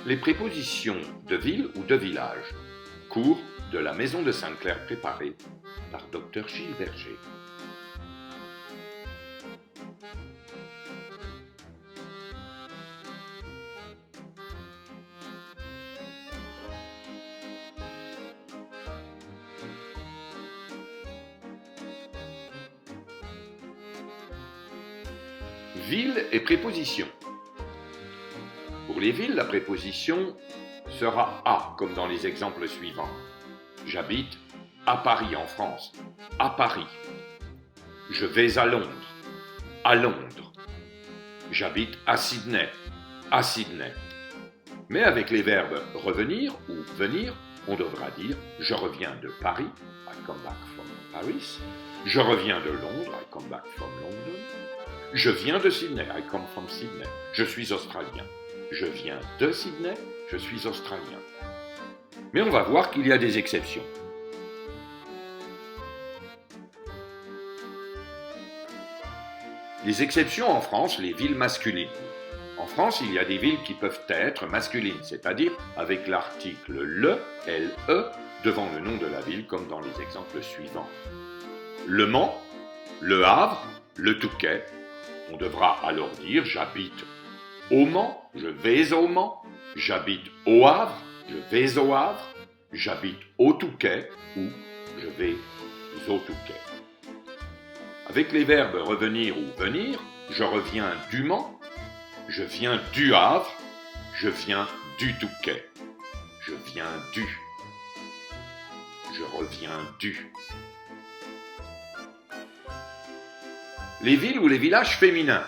Les prépositions de ville ou de village. Cours de la Maison de Sainte-Claire préparé par Dr Gilles Berger. Ville et préposition. Pour les villes, la préposition sera à, comme dans les exemples suivants. J'habite à Paris, en France. À Paris. Je vais à Londres. À Londres. J'habite à Sydney. À Sydney. Mais avec les verbes revenir ou venir, on devra dire je reviens de Paris. I come back from Paris. Je reviens de Londres. I come back from London. Je viens de Sydney. I come from Sydney. Je suis australien. Je viens de Sydney. Je suis australien. Mais on va voir qu'il y a des exceptions. Les exceptions en France, les villes masculines. En France, il y a des villes qui peuvent être masculines, c'est-à-dire avec l'article le, L-E, devant le nom de la ville, comme dans les exemples suivants. Le Mans, Le Havre, Le Touquet. On devra alors dire j'habite au Mans, je vais au Mans, j'habite au Havre, je vais au Havre, j'habite au Touquet ou je vais au Touquet. Avec les verbes revenir ou venir, je reviens du Mans, je viens du Havre, je viens du Touquet, je viens du, je reviens du. Les villes ou les villages féminins.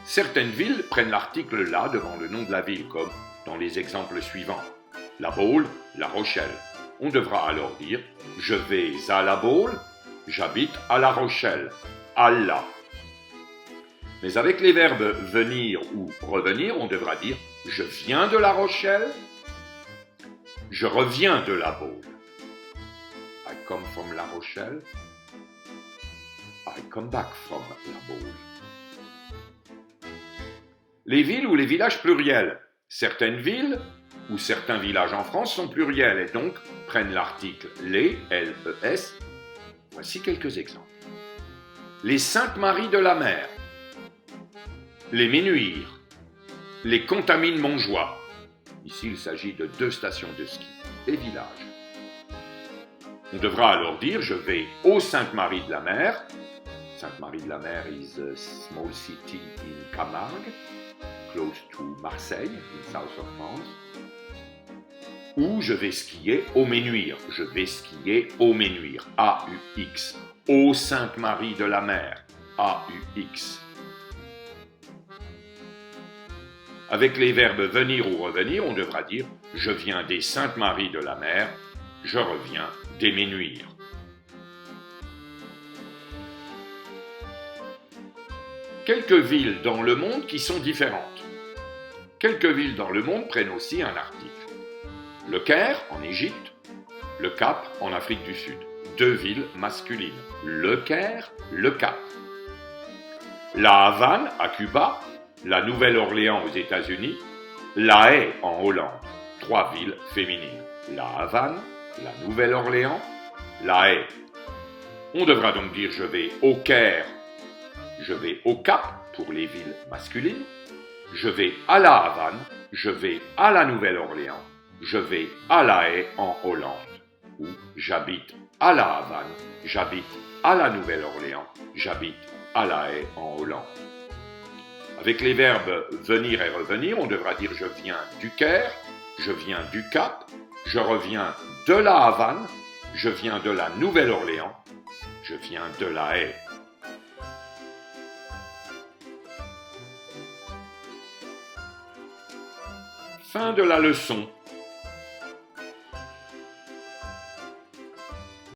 Certaines villes prennent l'article la devant le nom de la ville, comme dans les exemples suivants. La Baule, La Rochelle. On devra alors dire je vais à La Baule, j'habite à La Rochelle, à la. Mais avec les verbes venir ou revenir, on devra dire je viens de La Rochelle, je reviens de La Baule. I come from La Rochelle. I come back from La Baule. Les villes ou les villages pluriels. Certaines villes ou certains villages en France sont pluriels et donc prennent l'article les, L-E-S. Voici quelques exemples. Les Saintes-Maries de la Mer. Les Ménuires. Les Contamines-Montjoie. Ici, il s'agit de 2 stations de ski et villages. On devra alors dire je vais aux Saintes-Maries de la Mer. Sainte-Marie de la Mer is a small city in Camargue, close to Marseille, in south of France. Ou je vais skier au Ménuires. Je vais skier au Ménuires. A-U-X. Aux Sainte-Marie de la Mer. A-U-X. Avec les verbes venir ou revenir, on devra dire je viens des Saintes-Marie de la Mer. Je reviens des Ménuires. Quelques villes dans le monde qui sont différentes. Quelques villes dans le monde prennent aussi un article. Le Caire, en Égypte, le Cap, en Afrique du Sud. 2 villes masculines. Le Caire, le Cap. La Havane, à Cuba, la Nouvelle-Orléans aux États-Unis, La Haye, en Hollande. 3 villes féminines. La Havane, la Nouvelle-Orléans, La Haye. On devra donc dire je vais au Caire, je vais au Cap pour les villes masculines, je vais à la Havane, je vais à la Nouvelle-Orléans, je vais à La Haye en Hollande, ou j'habite à la Havane, j'habite à la Nouvelle-Orléans, j'habite à La Haye en Hollande. Avec les verbes venir et revenir, on devra dire je viens du Caire, je viens du Cap, je reviens de la Havane, je viens de la Nouvelle-Orléans, je viens de La Haye. Fin de la leçon.